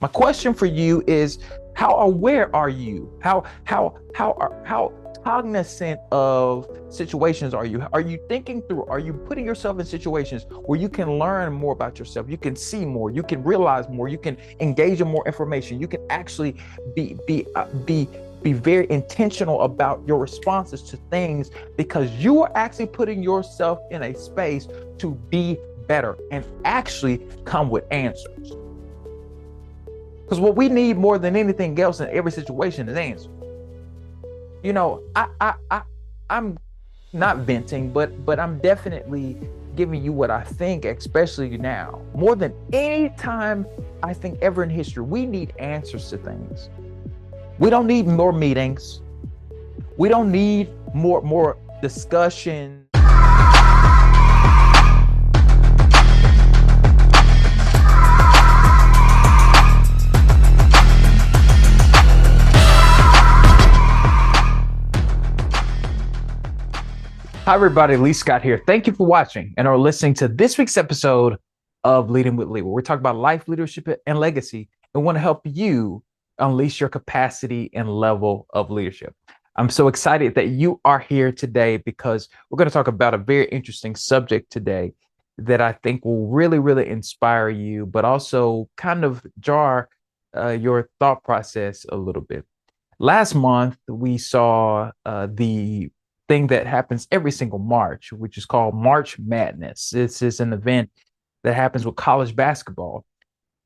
My question for you is, how aware are you? How cognizant of situations are you? Are you thinking through? Are you putting yourself in situations where you can learn more about yourself? You can see more. You can realize more. You can engage in more information. You can actually be very intentional about your responses to things because you are actually putting yourself in a space to be better and actually come with answers. Because what we need more than anything else in every situation is answers. You know, I'm not venting, but I'm definitely giving you what I think, especially now. More than any time I think ever in history, we need answers to things. We don't need more meetings. We don't need more discussion. Hi, everybody. Lee Scott here. Thank you for watching and are listening to this week's episode of Leading with Lee, where we're talking about life, leadership, and legacy, and want to help you unleash your capacity and level of leadership. I'm so excited that you are here today because we're going to talk about a very interesting subject today that I think will really, really inspire you, but also kind of jar your thought process a little bit. Last month, we saw the thing that happens every single March, which is called March Madness. This is an event that happens with college basketball.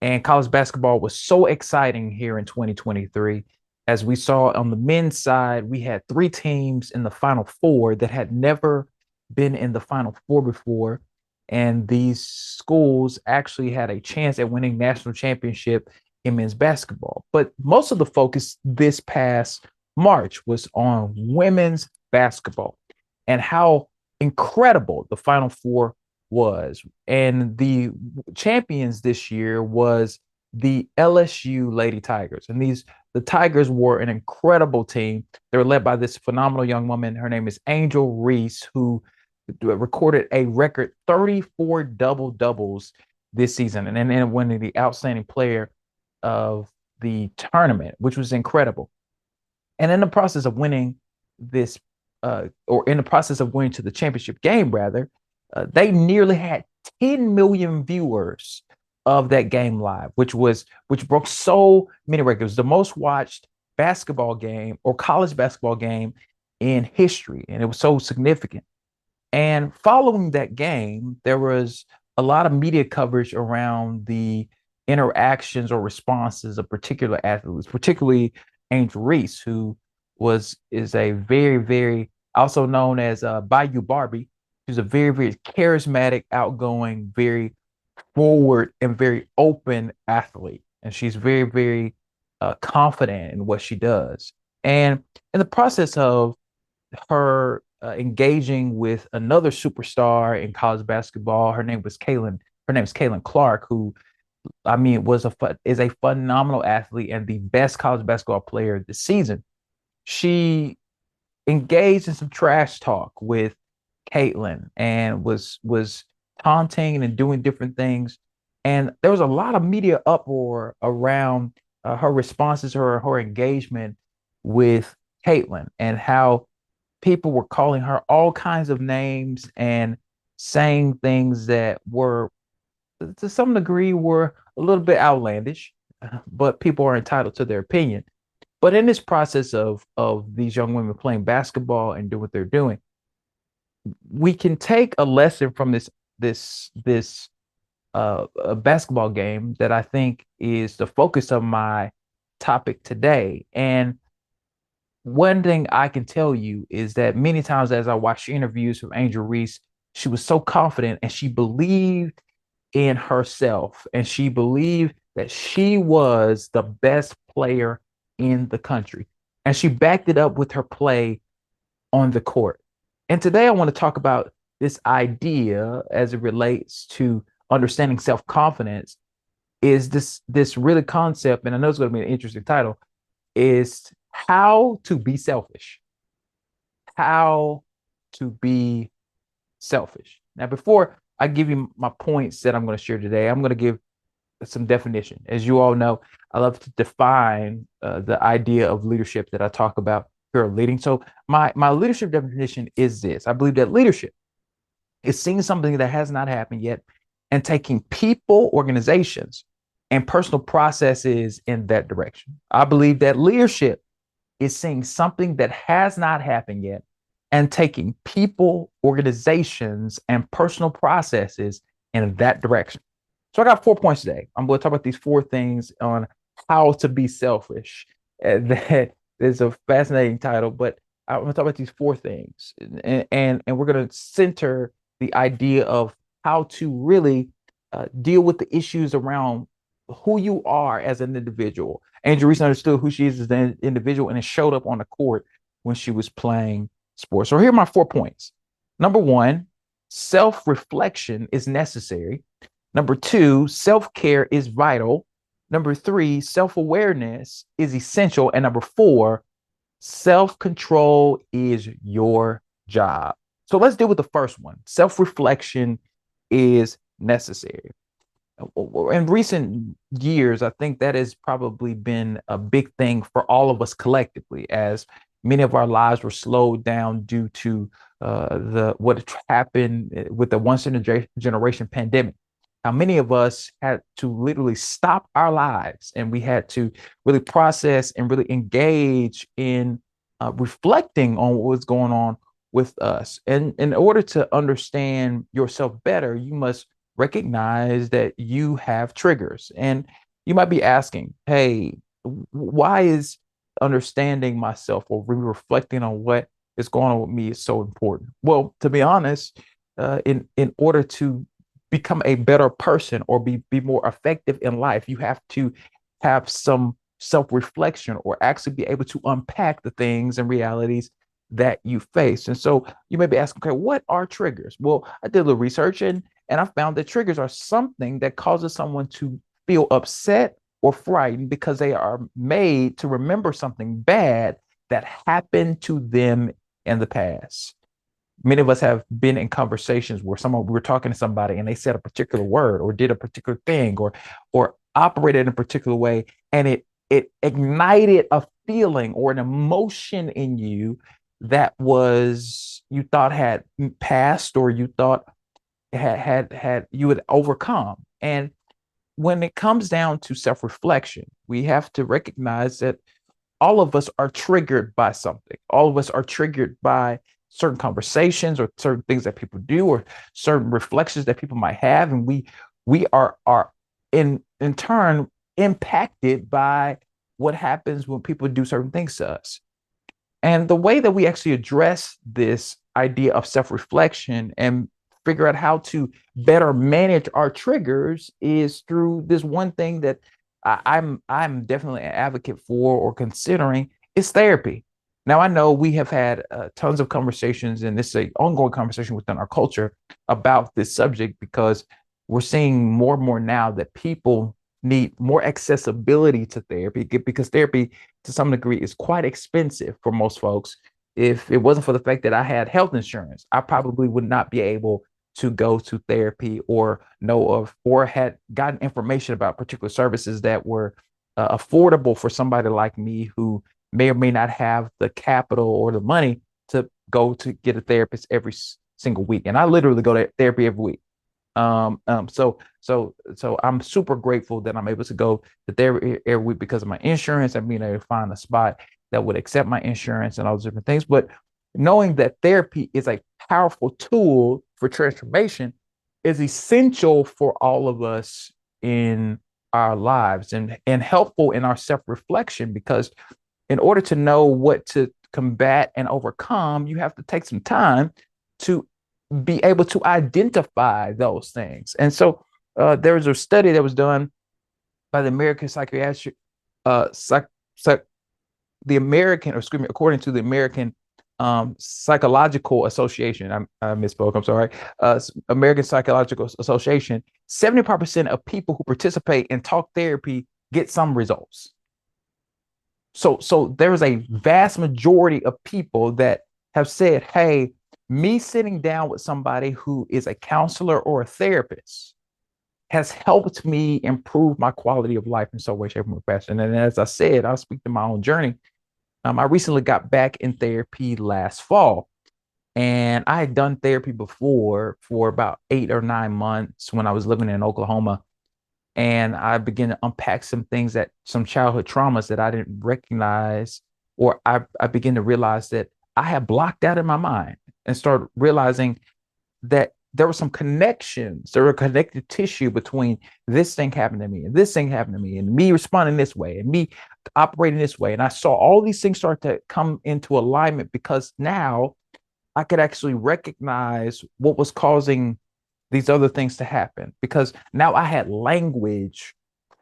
And college basketball was so exciting here in 2023. As we saw on the men's side, we had three teams in the Final Four that had never been in the Final Four before. And these schools actually had a chance at winning national championship in men's basketball. But most of the focus this past March was on women's basketball and how incredible the Final Four was. And the champions this year was the LSU Lady Tigers. And the Tigers were an incredible team. They were led by this phenomenal young woman. Her name is Angel Reese, who recorded a record 34 double doubles this season and then winning the outstanding player of the tournament, which was incredible. And in the process of winning this, or in the process of going to the championship game, rather, they nearly had 10 million viewers of that game live, which broke so many records. The most watched basketball game or college basketball game in history, and it was so significant. And following that game, there was a lot of media coverage around the interactions or responses of particular athletes, particularly Angel Reese, who is a very, very also known as Bayou Barbie. She's a very, very charismatic, outgoing, very forward, and very open athlete. And she's very, very confident in what she does. And in the process of her engaging with another superstar in college basketball, her name is Caitlin Clark, who is a phenomenal athlete and the best college basketball player this season. She engaged in some trash talk with Caitlin and was taunting and doing different things. And there was a lot of media uproar around her responses, her engagement with Caitlin, and how people were calling her all kinds of names and saying things that were, to some degree, were a little bit outlandish, but people are entitled to their opinion. But in this process of these young women playing basketball and doing what they're doing, we can take a lesson from this basketball game that I think is the focus of my topic today. And one thing I can tell you is that many times as I watched interviews from Angel Reese, she was so confident and she believed in herself and she believed that she was the best player in the country. And she backed it up with her play on the court. And today I want to talk about this idea as it relates to understanding self-confidence. Is this really concept, and I know it's going to be an interesting title, is how to be selfish. How to be selfish. Now, before I give you my points that I'm going to share today, I'm going to give some definition. As you all know, I love to define the idea of leadership that I talk about here of leading. So my leadership definition is this. I believe that leadership is seeing something that has not happened yet and taking people, organizations, and personal processes in that direction. I believe that leadership is seeing something that has not happened yet and taking people, organizations, and personal processes in that direction. So I got 4 points today. I'm going to talk about these four things on how to be selfish. That is a fascinating title, but I'm going to talk about these four things, and we're going to center the idea of how to really deal with the issues around who you are as an individual. Angel Reese understood who she is as an individual, and it showed up on the court when she was playing sports. So here are my 4 points. Number one, self-reflection is necessary. Number two, self-care is vital. Number three, self-awareness is essential. And number four, self-control is your job. So let's deal with the first one. Self-reflection is necessary. In recent years, I think that has probably been a big thing for all of us collectively, as many of our lives were slowed down due to the what happened with the once in a generation pandemic. How many of us had to literally stop our lives, and we had to really process and really engage in reflecting on what was going on with us. And in order to understand yourself better, you must recognize that you have triggers. And you might be asking, hey, why is understanding myself or reflecting on what is going on with me is so important? Well, to be honest, in order to become a better person or be more effective in life, you have to have some self-reflection or actually be able to unpack the things and realities that you face. And so you may be asking, okay, what are triggers? Well, I did a little research, and I found that triggers are something that causes someone to feel upset or frightened because they are made to remember something bad that happened to them in the past. Many of us have been in conversations where we were talking to somebody and they said a particular word or did a particular thing or operated in a particular way, and it ignited a feeling or an emotion in you that was you thought had passed or you thought had you had overcome. And when it comes down to self-reflection, we have to recognize that all of us are triggered by something. All of us are triggered by certain conversations or certain things that people do or certain reflections that people might have, and we are in turn impacted by what happens when people do certain things to us. And the way that we actually address this idea of self-reflection and figure out how to better manage our triggers is through this one thing that I'm definitely an advocate for or considering is therapy. Now, I know we have had tons of conversations, and this is an ongoing conversation within our culture about this subject because we're seeing more and more now that people need more accessibility to therapy because therapy, to some degree, is quite expensive for most folks. If it wasn't for the fact that I had health insurance, I probably would not be able to go to therapy or know of or had gotten information about particular services that were affordable for somebody like me who may or may not have the capital or the money to go to get a therapist every single week. And I literally go to therapy every week. So I'm super grateful that I'm able to go to therapy every week because of my insurance and being able to find a spot that would accept my insurance and all those different things. But knowing that therapy is a powerful tool for transformation is essential for all of us in our lives and helpful in our self-reflection, because in order to know what to combat and overcome, you have to take some time to be able to identify those things. And so there was a study that was done by the American Psychiatric, the American, or excuse me, according to the American Psychological Association. I misspoke. I'm sorry. American Psychological Association. 75% of people who participate in talk therapy get some results. So there is a vast majority of people that have said, hey, me sitting down with somebody who is a counselor or a therapist has helped me improve my quality of life in some way, shape, or fashion. And as I said, I'll speak to my own journey. I recently got back in therapy last fall, and I had done therapy before for about 8 or 9 months when I was living in Oklahoma. And I began to unpack some things, that some childhood traumas that I didn't recognize, or I began to realize that I had blocked out in my mind, and started realizing that there were some connections, there were connective tissue between this thing happened to me and this thing happened to me and me responding this way and me operating this way. And I saw all these things start to come into alignment, because now I could actually recognize what was causing these other things to happen, because now I had language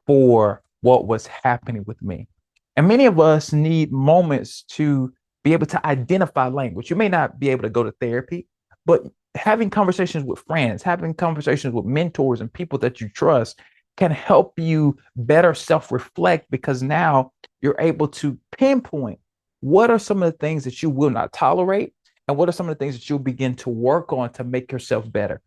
for what was happening with me. And many of us need moments to be able to identify language. You may not be able to go to therapy, but having conversations with friends, having conversations with mentors and people that you trust can help you better self reflect, because now you're able to pinpoint what are some of the things that you will not tolerate, and what are some of the things that you'll begin to work on to make yourself better.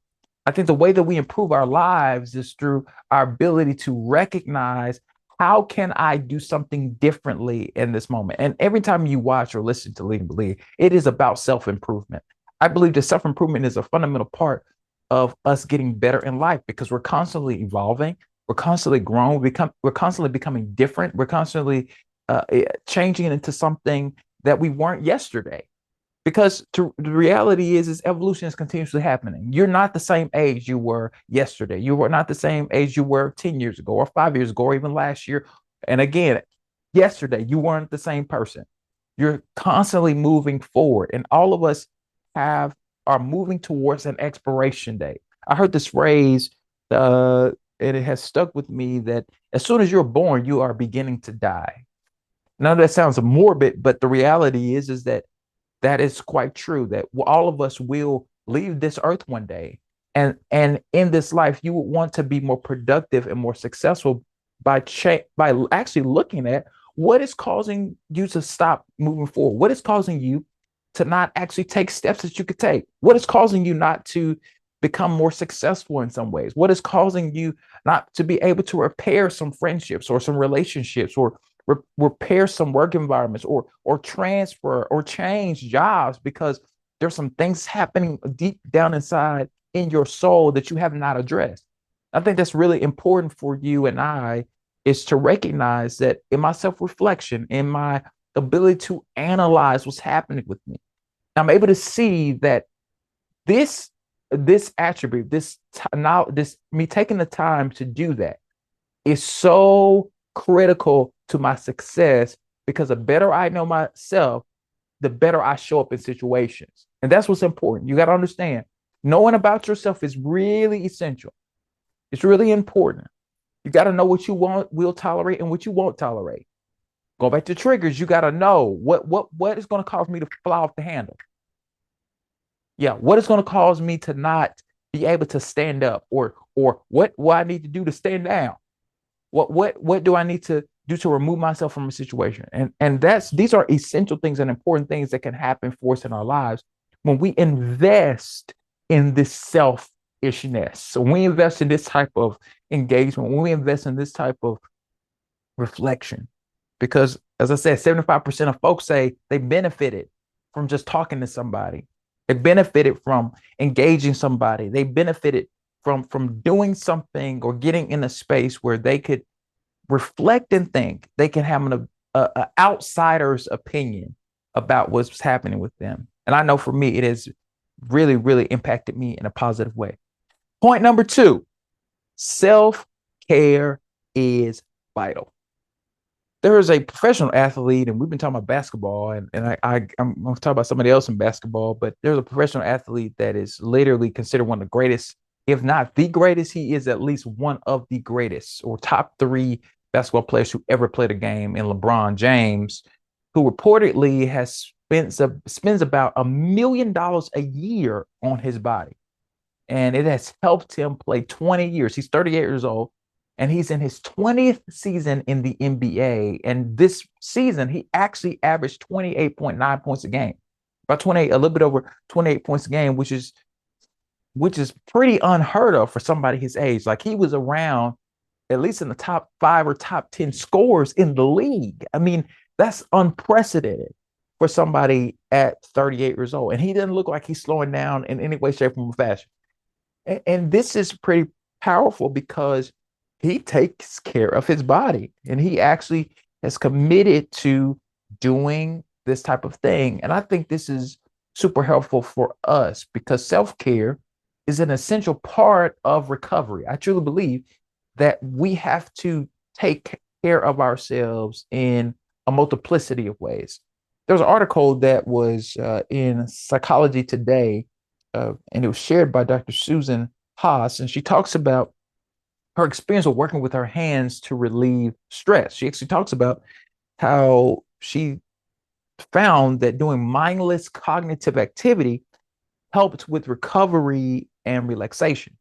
I think the way that we improve our lives is through our ability to recognize, how can I do something differently in this moment? And every time you watch or listen to Lead and Believe, it is about self-improvement. I believe that self-improvement is a fundamental part of us getting better in life, because we're constantly evolving, we're constantly growing, we're constantly becoming different, we're constantly changing into something that we weren't yesterday. Because the reality is evolution is continuously happening. You're not the same age you were yesterday. You were not the same age you were 10 years ago or 5 years ago or even last year. And again, yesterday, you weren't the same person. You're constantly moving forward. And all of us have are moving towards an expiration date. I heard this phrase, and it has stuck with me, that as soon as you're born, you are beginning to die. Now that sounds morbid, but the reality is that that is quite true, that all of us will leave this earth one day. And in this life, you would want to be more productive and more successful by actually looking at what is causing you to stop moving forward. What is causing you to not actually take steps that you could take? What is causing you not to become more successful in some ways? What is causing you not to be able to repair some friendships or some relationships, or repair some work environments, or transfer or change jobs, because there's some things happening deep down inside in your soul that you have not addressed? I think that's really important for you and I, is to recognize that in my self-reflection, in my ability to analyze what's happening with me, I'm able to see that this this attribute, now this me taking the time to do that, is so critical to my success, because the better I know myself, the better I show up in situations. And that's what's important. You got to understand, knowing about yourself is really essential. It's really important. You got to know what you will tolerate and what you won't tolerate. Go back to triggers. You got to know what is going to cause me to fly off the handle. Yeah, what is going to cause me to not be able to stand up, or what I need to do to stand down. What do I need to do to remove myself from a situation? And these are essential things and important things that can happen for us in our lives when we invest in this selfishness. So when we invest in this type of engagement, when we invest in this type of reflection, because as I said, 75% of folks say they benefited from just talking to somebody. They benefited from engaging somebody. They benefited from doing something or getting in a space where they could reflect and think. They can have an outsider's opinion about what's happening with them. And I know for me, it has really, really impacted me in a positive way. Point number 2, self-care is vital. There is a professional athlete, and we've been talking about basketball, and I'm going to talk about somebody else in basketball, but there's a professional athlete that is literally considered one of the greatest, if not the greatest. He is at least one of the greatest, or top 3 basketball players who ever played a game, in LeBron James, who reportedly spends about $1 million a year on his body. And it has helped him play 20 years. He's 38 years old, and he's in his 20th season in the NBA. And this season, he actually averaged 28.9 points a game, about 28, a little bit over 28 points a game, which is which is pretty unheard of for somebody his age. Like he was around at least in the top 5 or top 10 scores in the league. I mean, that's unprecedented for somebody at 38 years old. And he doesn't look like he's slowing down in any way, shape, or fashion. And this is pretty powerful because he takes care of his body and he actually has committed to doing this type of thing. And I think this is super helpful for us because self-care is an essential part of recovery. I truly believe that we have to take care of ourselves in a multiplicity of ways. There was an article that was in Psychology Today, and it was shared by Dr. Susan Haas, and she talks about her experience of working with her hands to relieve stress. She actually talks about how she found that doing mindless cognitive activity helped with recovery and relaxation.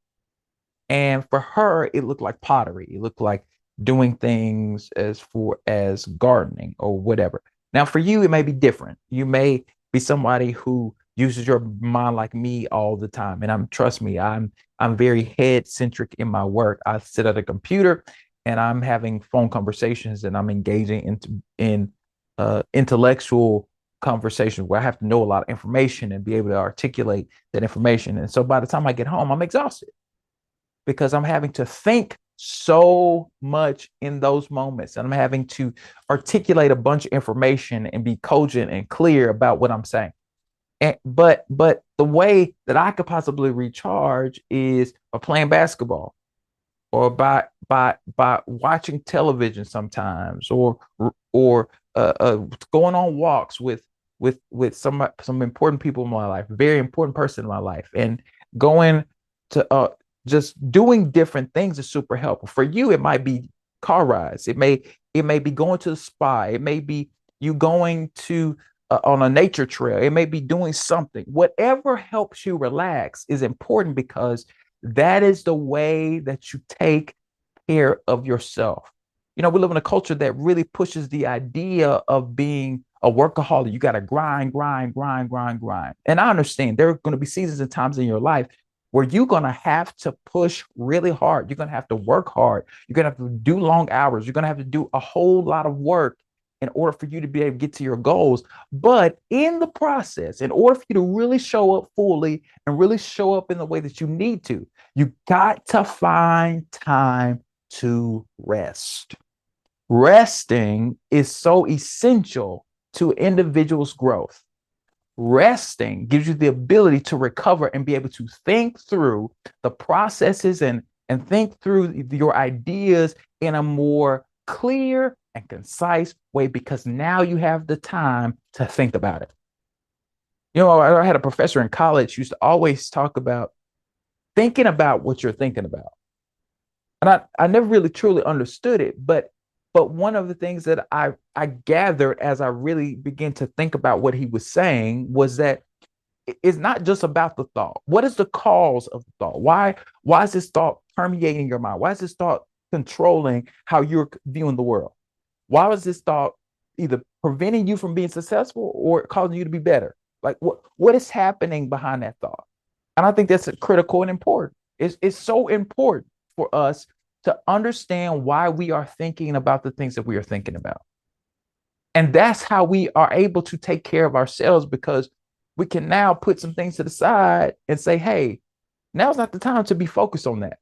And for her, it looked like pottery. It looked like doing things as gardening or whatever. Now, for you, it may be different. You may be somebody who uses your mind like me all the time. And trust me, I'm very head centric in my work. I sit at a computer and I'm having phone conversations and I'm engaging in intellectual conversations where I have to know a lot of information and be able to articulate that information. And so by the time I get home, I'm exhausted because I'm having to think so much in those moments. And I'm having to articulate a bunch of information and be cogent and clear about what I'm saying. But the way that I could possibly recharge is by playing basketball or by watching television sometimes or going on walks with some important people in my life, very important person in my life, and going to just doing different things is super helpful. For you, it might be car rides. It may be going to the spa. It may be you going to on a nature trail. It may be doing something. Whatever helps you relax is important because that is the way that you take care of yourself. You know, we live in a culture that really pushes the idea of being a workaholic. You got to grind, grind, grind, grind, grind. And I understand there are going to be seasons and times in your life where you're going to have to push really hard. You're going to have to work hard. You're going to have to do long hours. You're going to have to do a whole lot of work in order for you to be able to get to your goals. But in the process, in order for you to really show up fully and really show up in the way that you need to, you got to find time to rest. Resting is so essential to individuals' growth. Resting gives you the ability to recover and be able to think through the processes and think through your ideas in a more clear and concise way because now you have the time to think about it. You know, I had a professor in college who used to always talk about thinking about what you're thinking about. And I never really truly understood it, but one of the things that I gathered as I really began to think about what he was saying was that it's not just about the thought. What is the cause of the thought? Why is this thought permeating your mind? Why is this thought controlling how you're viewing the world? Why was this thought either preventing you from being successful or causing you to be better? Like what is happening behind that thought? And I think that's critical and important. It's so important for us to understand why we are thinking about the things that we are thinking about. And that's how we are able to take care of ourselves because we can now put some things to the side and say, hey, now's not the time to be focused on that.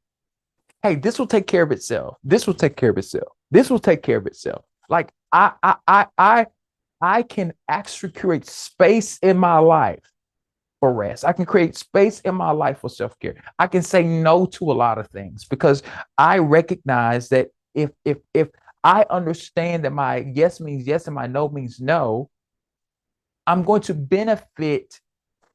Hey, this will take care of itself. This will take care of itself. This will take care of itself. Like I can actually create space in my life for rest. I can create space in my life for self-care. I can say no to a lot of things because I recognize that if I understand that my yes means yes and my no means no, I'm going to benefit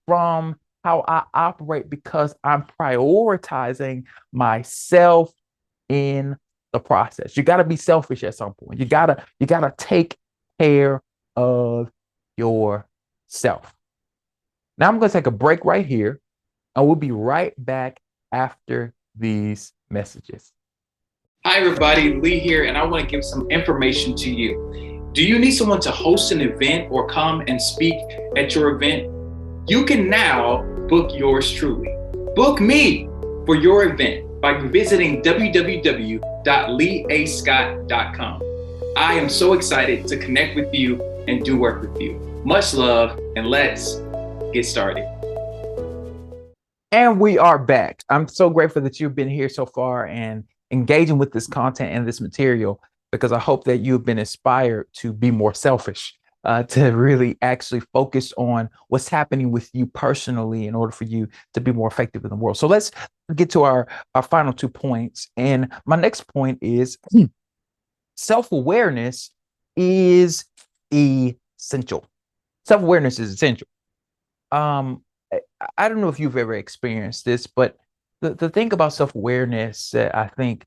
from how I operate because I'm prioritizing myself in the process. You got to be selfish at some point. You gotta take care of yourself. Now I'm going to take a break right here, and we'll be right back after these messages. Hi, everybody. Lee here, and I want to give some information to you. Do you need someone to host an event or come and speak at your event? You can now book yours truly. Book me for your event by visiting www.leeascott.com. I am so excited to connect with you and do work with you. Much love, and let's get started. And we are back. I'm so grateful that you've been here so far and engaging with this content and this material, because I hope that you've been inspired to be more selfish, to really actually focus on what's happening with you personally in order for you to be more effective in the world. So let's get to our final 2 points. And my next point is self-awareness is essential. Self-awareness is essential. Um, I don't know if you've ever experienced this, but the thing about self-awareness that I think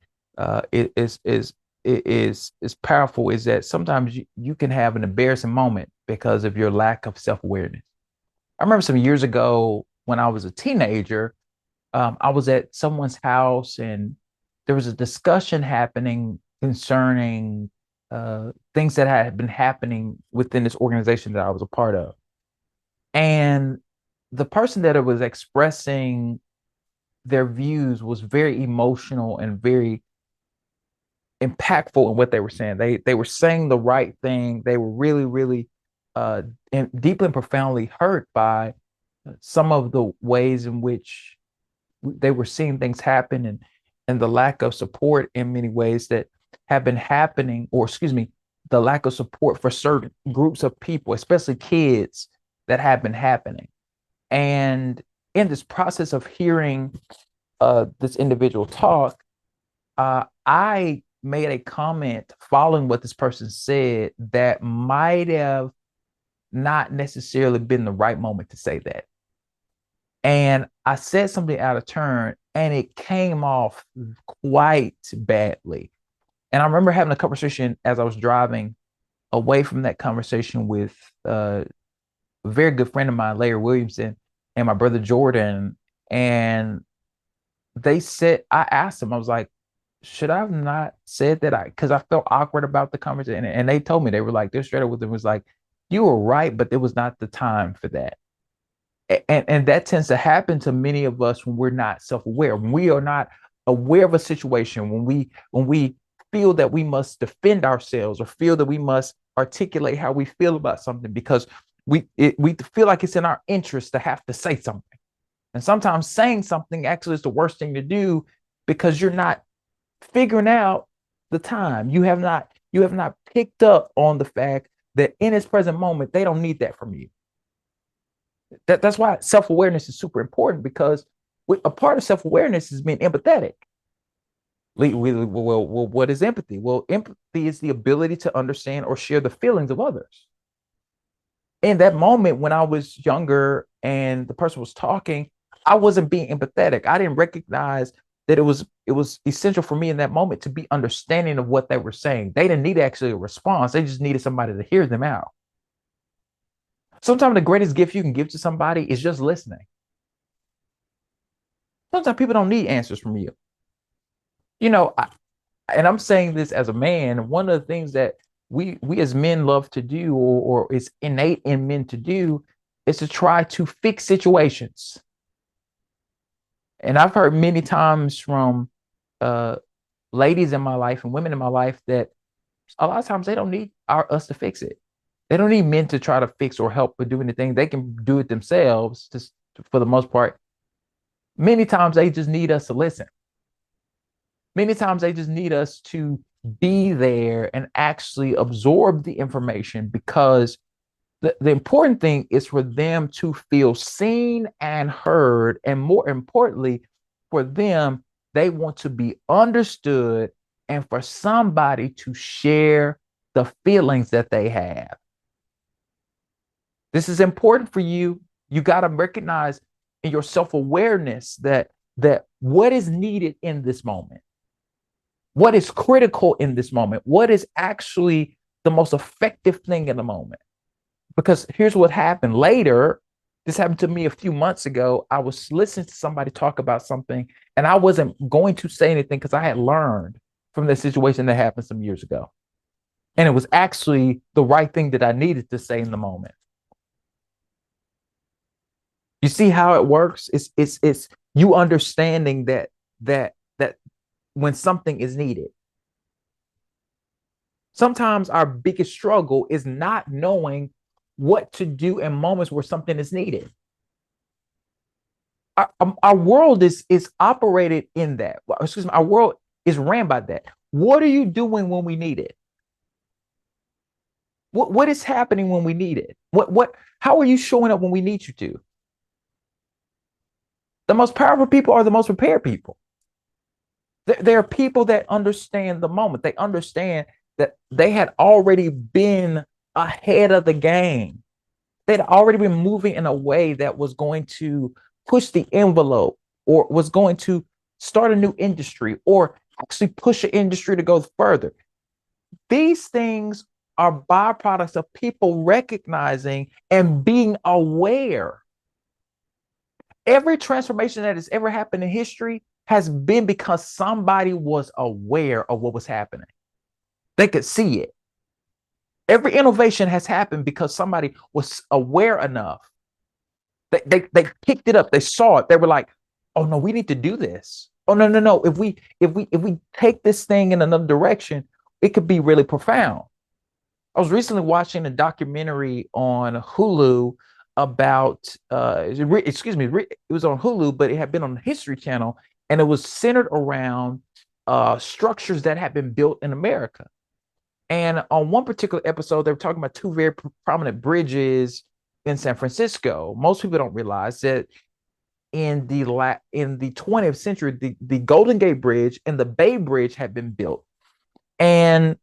is powerful is that sometimes you can have an embarrassing moment because of your lack of self-awareness. I remember some years ago when I was a teenager, I was at someone's house and there was a discussion happening concerning things that had been happening within this organization that I was a part of. And the person that was expressing their views was very emotional and very impactful in what they were saying. They were saying the right thing. They were really, really and deeply and profoundly hurt by some of the ways in which they were seeing things happen, and the lack of support in many ways that have been happening, or excuse me, the lack of support for certain groups of people, especially kids, that have been happening. And in this process of hearing this individual talk, I made a comment following what this person said that might have not necessarily been the right moment to say that. And I said something out of turn and it came off quite badly. And I remember having a conversation as I was driving away from that conversation with a very good friend of mine, Larry Williamson, and my brother Jordan. And I asked them, I was like, should I have not said that? Because I felt awkward about the conversation. And they told me, they were like, they're straight up with them, was like, you were right, but it was not the time for that. And that tends to happen to many of us when we're not self-aware, when we are not aware of a situation, when we feel that we must defend ourselves or feel that we must articulate how we feel about something because we feel like it's in our interest to have to say something. And sometimes saying something actually is the worst thing to do because you're not figuring out the time. You have not picked up on the fact that in this present moment, they don't need that from you. That's why self-awareness is super important, because a part of self-awareness is being empathetic. Well, what is empathy? Well, empathy is the ability to understand or share the feelings of others. In that moment when I was younger and the person was talking, I wasn't being empathetic. I didn't recognize that it was essential for me in that moment to be understanding of what they were saying. They didn't need actually a response. They just needed somebody to hear them out. Sometimes the greatest gift you can give to somebody is just listening. Sometimes people don't need answers from you. And I'm saying this as a man, one of the things that we as men love to do, or is innate in men to do, is to try to fix situations. And I've heard many times from uh, ladies in my life and women in my life that a lot of times they don't need us to fix it. They don't need men to try to fix or help or do anything. They can do it themselves, just for the most part. Many times they just need us to listen. Many times they just need us to be there and actually absorb the information, because the important thing is for them to feel seen and heard. And more importantly, for them, they want to be understood and for somebody to share the feelings that they have. This is important for you. You got to recognize in your self-awareness that what is needed in this moment, what is critical in this moment, what is actually the most effective thing in the moment. Because here's what happened later. This happened to me a few months ago. I was listening to somebody talk about something, and I wasn't going to say anything because I had learned from the situation that happened some years ago. And it was actually the right thing that I needed to say in the moment. You see how it works? You understanding that when something is needed. Sometimes our biggest struggle is not knowing what to do in moments where something is needed. Our world is operated in that. Excuse me, our world is ran by that. What are you doing when we need it? What is happening when we need it? What how are you showing up when we need you to? The most powerful people are the most prepared people. There are people that understand the moment. They understand that they had already been ahead of the game. They'd already been moving in a way that was going to push the envelope or was going to start a new industry or actually push an industry to go further. These things are byproducts of people recognizing and being aware. Every transformation that has ever happened in history has been because somebody was aware of what was happening. They could see it. Every innovation has happened because somebody was aware enough. They picked it up. They saw it. They were like, "Oh no, we need to do this. Oh no, no, no. If we take this thing in another direction, it could be really profound." I was recently watching a documentary on Hulu about excuse me, it was on Hulu, but it had been on the History Channel, and it was centered around structures that had been built in America. And on one particular episode, they were talking about two very prominent bridges in San Francisco. Most people don't realize that in the 20th century, the Golden Gate Bridge and the Bay Bridge had been built, and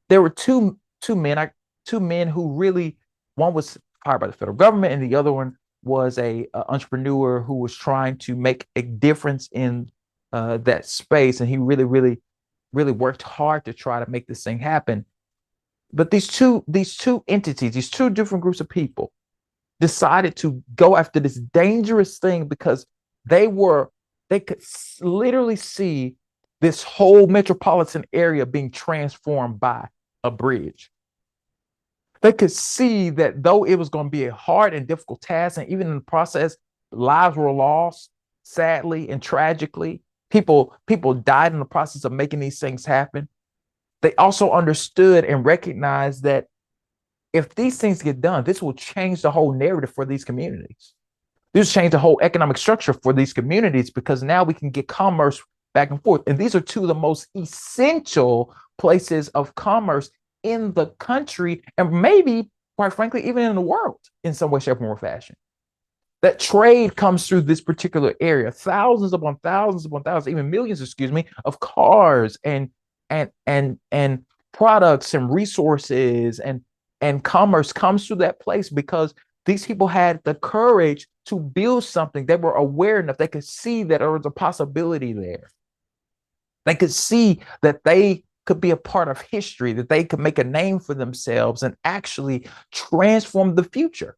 there were two men who really, one was hired by the federal government, and the other one was a entrepreneur who was trying to make a difference in that space, and he really worked hard to try to make this thing happen. But these two entities, these two different groups of people, decided to go after this dangerous thing because they could literally see this whole metropolitan area being transformed by a bridge. They could see that though it was going to be a hard and difficult task, and even in the process, lives were lost, sadly and tragically. People died in the process of making these things happen. They also understood and recognized that if these things get done, this will change the whole narrative for these communities. This will change the whole economic structure for these communities because now we can get commerce back and forth. And these are two of the most essential places of commerce in the country, and maybe, quite frankly, even in the world in some way, shape, or fashion. That trade comes through this particular area, thousands upon thousands upon thousands, even millions, excuse me, of cars and products and resources and commerce comes through that place because these people had the courage to build something. They were aware enough. They could see that there was a possibility there. They could see that they could be a part of history, that they could make a name for themselves and actually transform the future.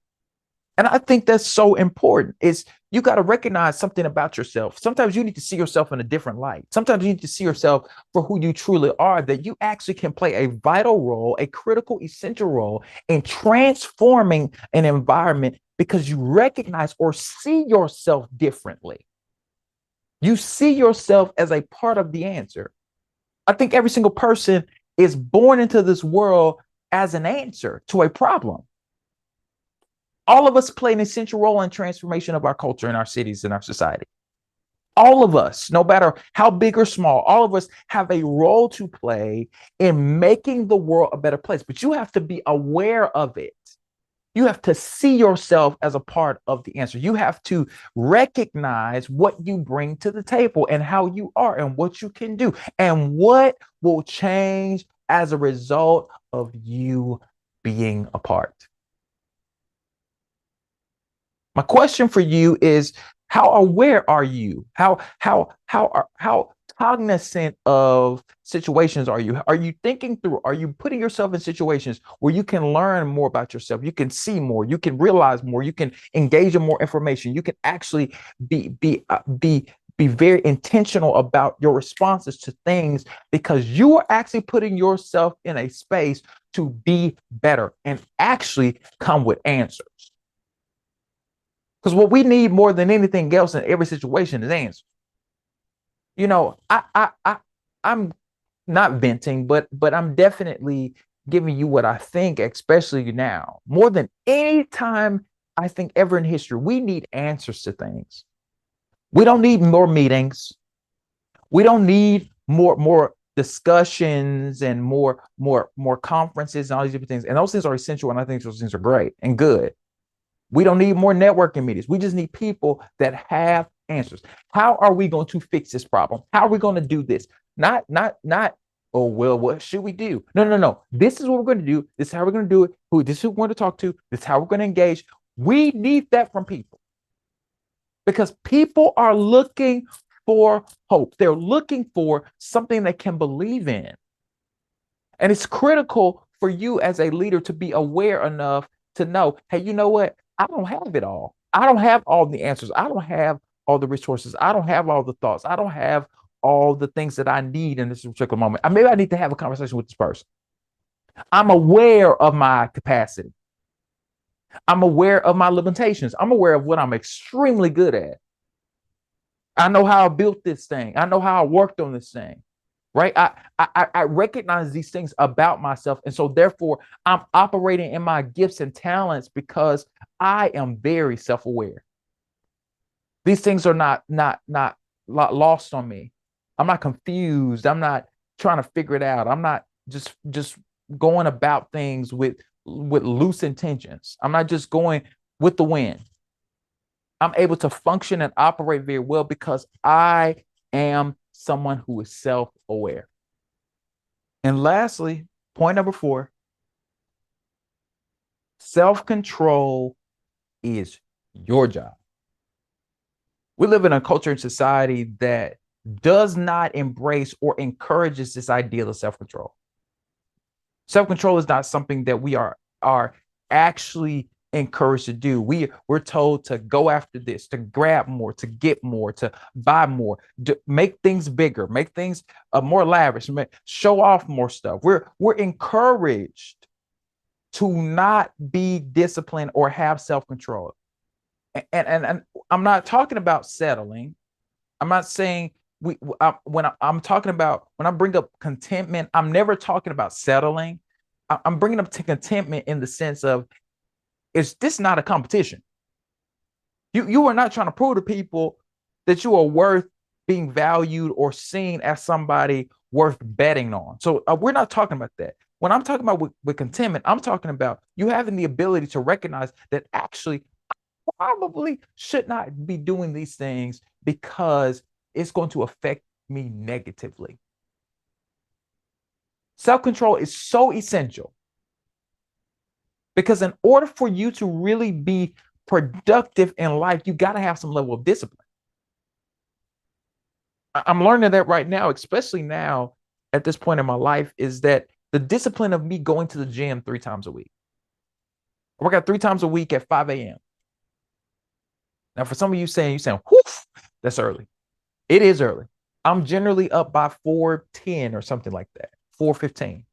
And I think that's so important. Is you got to recognize something about yourself. Sometimes you need to see yourself in a different light. Sometimes you need to see yourself for who you truly are, that you actually can play a vital role, a critical, essential role in transforming an environment because you recognize or see yourself differently. You see yourself as a part of the answer. I think every single person is born into this world as an answer to a problem. All of us play an essential role in transformation of our culture in our cities and our society. All of us, no matter how big or small, all of us have a role to play in making the world a better place. But you have to be aware of it. You have to see yourself as a part of the answer. You have to recognize what you bring to the table and how you are and what you can do and what will change as a result of you being a part. My question for you is, how aware are you? How cognizant of situations are you? Are you thinking through? Are you putting yourself in situations where you can learn more about yourself? You can see more. You can realize more. You can engage in more information. You can actually be very intentional about your responses to things because you are actually putting yourself in a space to be better and actually come with answers. Because what we need more than anything else in every situation is answers. You know, I'm not venting, but I'm definitely giving you what I think, especially now, more than any time I think ever in history. We need answers to things. We don't need more meetings. We don't need more discussions and more conferences and all these different things. And those things are essential, and I think those things are great and good. We don't need more networking meetings. We just need people that have answers. How are we going to fix this problem? How are we going to do this? Not, oh, well, what should we do? No. This is what we're going to do. This is how we're going to do it. This is who we're going to talk to. This is how we're going to engage. We need that from people because people are looking for hope. They're looking for something they can believe in. And it's critical for you as a leader to be aware enough to know, hey, you know what? I don't have it all. I don't have all the answers. I don't have all the resources. I don't have all the thoughts. I don't have all the things that I need in this particular moment. Maybe I need to have a conversation with this person. I'm aware of my capacity. I'm aware of my limitations. I'm aware of what I'm extremely good at. I know how I built this thing. I know how I worked on this thing. Right. I recognize these things about myself. And so therefore, I'm operating in my gifts and talents because I am very self-aware. These things are not lost on me. I'm not confused. I'm not trying to figure it out. I'm not just going about things with loose intentions. I'm not just going with the wind. I'm able to function and operate very well because I am someone who is self-aware. And lastly, point number 4, self-control is your job. We live in a culture and society that does not embrace or encourages this idea of self-control. Self-control is not something that we are actually encouraged to do. We're told to go after this, to grab more, to get more, to buy more, to make things bigger, make things more lavish, show off more stuff. We're encouraged to not be disciplined or have self-control. And I'm not talking about settling. I'm not saying when I'm talking about, when I bring up contentment, I'm never talking about settling. I'm bringing up to contentment in the sense of, is this not a competition? You are not trying to prove to people that you are worth being valued or seen as somebody worth betting on. So we're not talking about that. When I'm talking about with contentment, I'm talking about you having the ability to recognize that actually I probably should not be doing these things because it's going to affect me negatively. Self-control is so essential because in order for you to really be productive in life, you got to have some level of discipline. I'm learning that right now, especially now at this point in my life, is that the discipline of me going to the gym 3 times a week. I work out 3 times a week at 5 a.m. Now, for some of you saying, whew, that's early. It is early. I'm generally up by 4:10 or something like that, 4:15.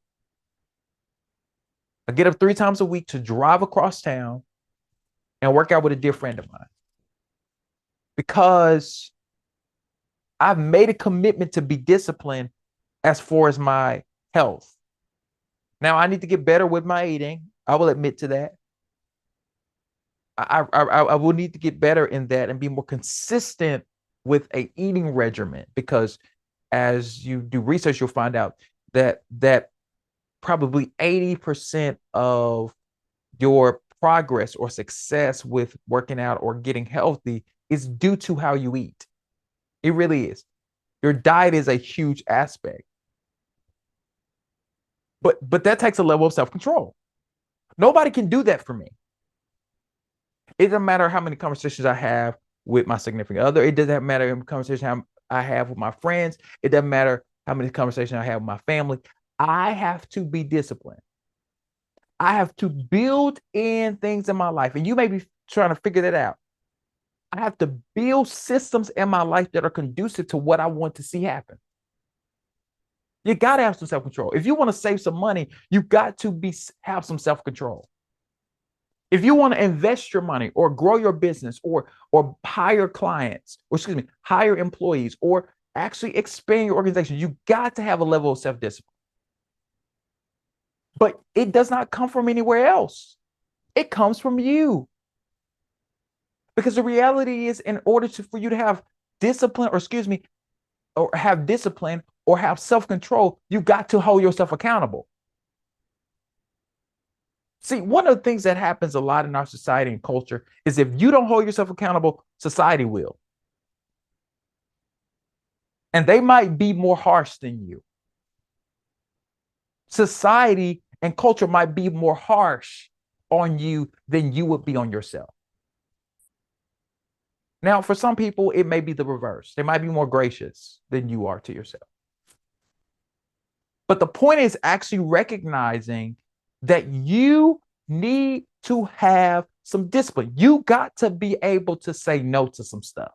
I get up 3 times a week to drive across town and work out with a dear friend of mine because I've made a commitment to be disciplined as far as my health. Now, I need to get better with my eating. I will admit to that. I will need to get better in that and be more consistent with a eating regimen, because as you do research, you'll find out that probably 80% of your progress or success with working out or getting healthy is due to how you eat. It really is. Your diet is a huge aspect. But that takes a level of self-control. Nobody can do that for me. It doesn't matter how many conversations I have with my significant other. It doesn't matter how many conversations I have with my friends. It doesn't matter how many conversations I have with my family. I have to be disciplined. I have to build in things in my life. And you may be trying to figure that out. I have to build systems in my life that are conducive to what I want to see happen. You got to have some self-control. If you want to save some money, you got to have some self-control. If you want to invest your money or grow your business or hire clients, or excuse me, hire employees, or actually expand your organization, you got to have a level of self-discipline. But it does not come from anywhere else. It comes from you. Because the reality is, in order for you to have discipline, or excuse me, or have discipline or have self-control, you got to hold yourself accountable. See, one of the things that happens a lot in our society and culture is if you don't hold yourself accountable, society will. And they might be more harsh than you. Society and culture might be more harsh on you than you would be on yourself. Now, for some people, it may be the reverse. They might be more gracious than you are to yourself. But the point is actually recognizing that you need to have some discipline. You got to be able to say no to some stuff.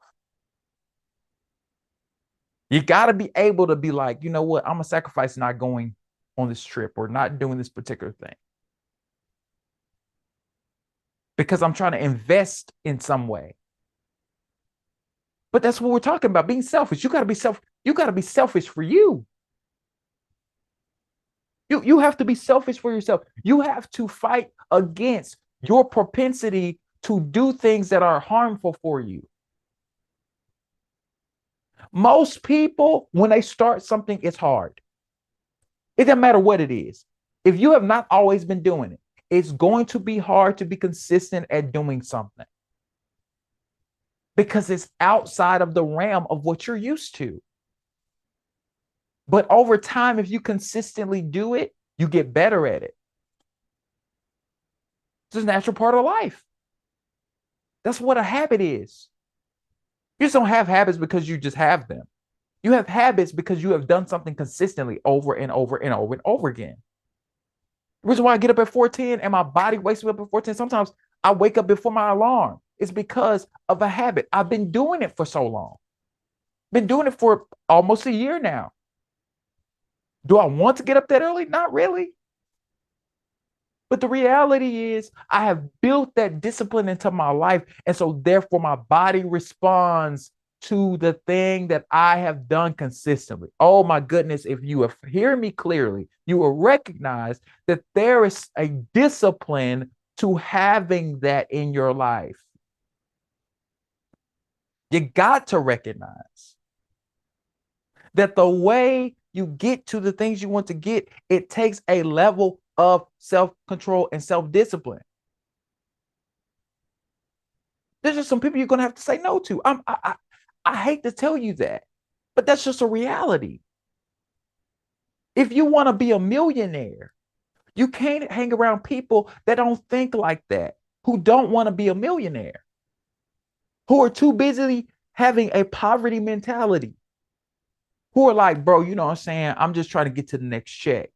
You got to be able to be like, you know what, I'm going to sacrifice not going on this trip or not doing this particular thing, because I'm trying to invest in some way. But that's what we're talking about, being selfish. You got to be selfish for you. You have to be selfish for yourself. You have to fight against your propensity to do things that are harmful for you. Most people, when they start something, it's hard. It doesn't matter what it is. If you have not always been doing it, it's going to be hard to be consistent at doing something, because it's outside of the realm of what you're used to. But over time, if you consistently do it, you get better at it. It's a natural part of life. That's what a habit is. You just don't have habits because you just have them. You have habits because you have done something consistently over and over and over and over again. The reason why I get up at 4:10 and my body wakes me up at 4:10, sometimes I wake up before my alarm, is because of a habit. I've been doing it for so long. Been doing it for almost a year now. Do I want to get up that early? Not really. But the reality is, I have built that discipline into my life. And so therefore my body responds to the thing that I have done consistently. Oh my goodness, if you hear me clearly, you will recognize that there is a discipline to having that in your life. You got to recognize that the way you get to the things you want to get, it takes a level of self-control and self-discipline. There's just some people you're going to have to say no to. I hate to tell you that, but that's just a reality. If you want to be a millionaire, you can't hang around people that don't think like that, who don't want to be a millionaire, who are too busy having a poverty mentality, who are like, bro, you know what I'm saying? I'm just trying to get to the next check.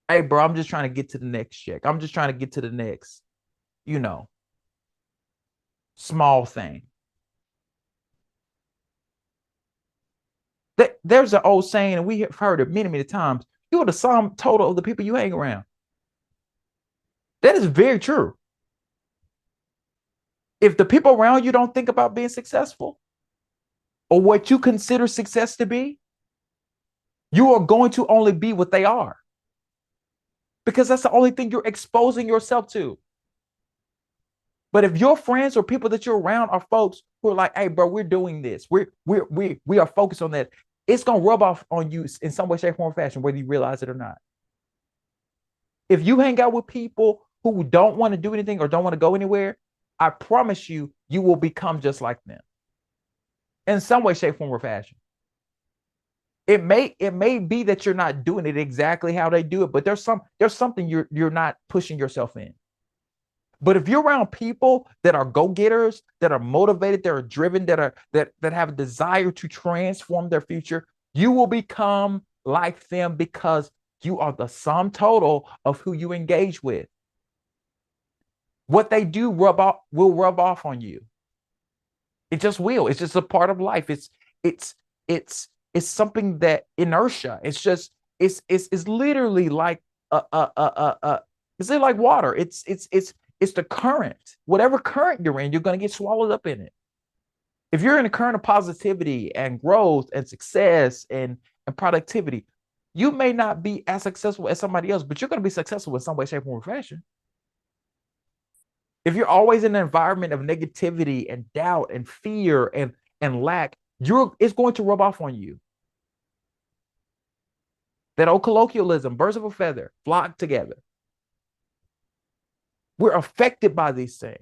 Hey, bro, I'm just trying to get to the next check. I'm just trying to get to the next, small thing. There's an old saying, and we have heard it many, many times. You're the sum total of the people you hang around. That is very true. If the people around you don't think about being successful or what you consider success to be, you are going to only be what they are, because that's the only thing you're exposing yourself to. But if your friends or people that you're around are folks who are like, hey, bro, we're doing this, we are focused on that, it's going to rub off on you in some way, shape, form, or fashion, whether you realize it or not. If you hang out with people who don't want to do anything or don't want to go anywhere, I promise you, you will become just like them in some way, shape, form, or fashion. It may be that you're not doing it exactly how they do it, but there's something you're not pushing yourself in. But if you're around people that are go-getters, that are motivated, that are driven, that have a desire to transform their future, you will become like them, because you are the sum total of who you engage with. What they do will rub off on you. It just will. It's just a part of life. It's something that inertia. It's literally like It's like water. It's the current. Whatever current you're in, you're going to get swallowed up in it. If you're in a current of positivity and growth and success and productivity, you may not be as successful as somebody else, but you're going to be successful in some way, shape, or fashion. If you're always in an environment of negativity and doubt and fear and lack, it's going to rub off on you. That old colloquialism, birds of a feather, flock together. We're affected by these things.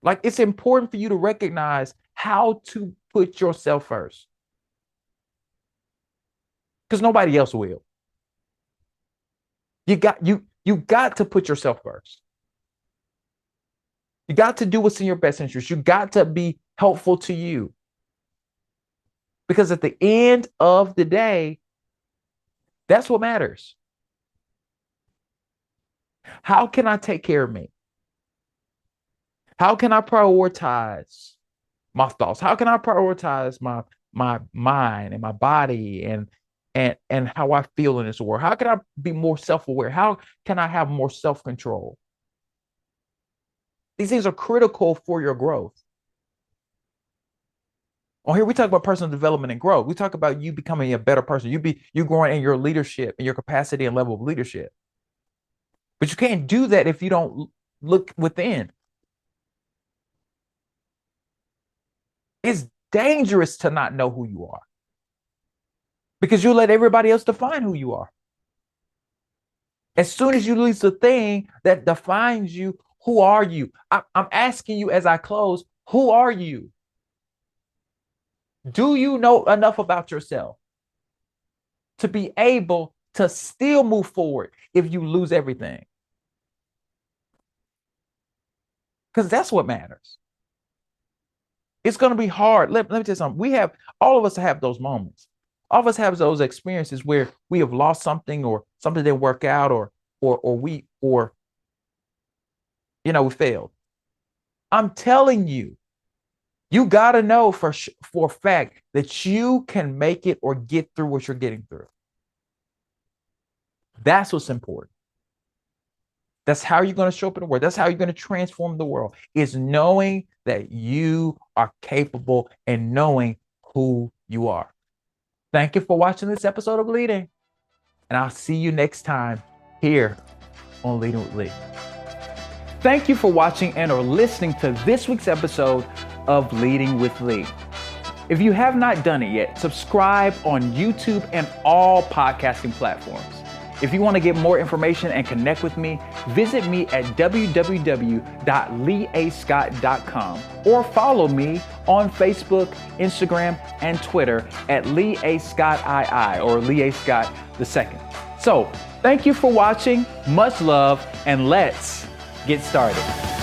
Like, it's important for you to recognize how to put yourself first. Because nobody else will. You got to put yourself first. You got to do what's in your best interest. You got to be helpful to you. Because at the end of the day, that's what matters. How can I take care of me? How can I prioritize my thoughts? How can I prioritize my mind and my body and how I feel in this world? How can I be more self-aware? How can I have more self-control? These things are critical for your growth. On here, we talk about personal development and growth. We talk about you becoming a better person. You growing in your leadership and your capacity and level of leadership. But you can't do that if you don't look within. It's dangerous to not know who you are because you let everybody else define who you are. As soon as you lose the thing that defines you, who are you? I'm asking you as I close, who are you? Do you know enough about yourself to be able to still move forward if you lose everything? Because that's what matters. It's going to be hard. Let me tell you something. All of us have those moments. All of us have those experiences where we have lost something or something didn't work out or we failed. I'm telling you, you got to know for a fact that you can make it or get through what you're getting through. That's what's important. That's how you're going to show up in the world. That's how you're going to transform the world, is knowing that you are capable and knowing who you are. Thank you for watching this episode of Leading, and I'll see you next time here on Leading with Lee. Thank you for watching and or listening to this week's episode of Leading with Lee. If you have not done it yet, subscribe on YouTube and all podcasting platforms. If you want to get more information and connect with me, visit me at www.leeascott.com or follow me on Facebook, Instagram, and Twitter at Lee A. Scott II or Lee A. Scott II. So, thank you for watching. Much love, and let's get started.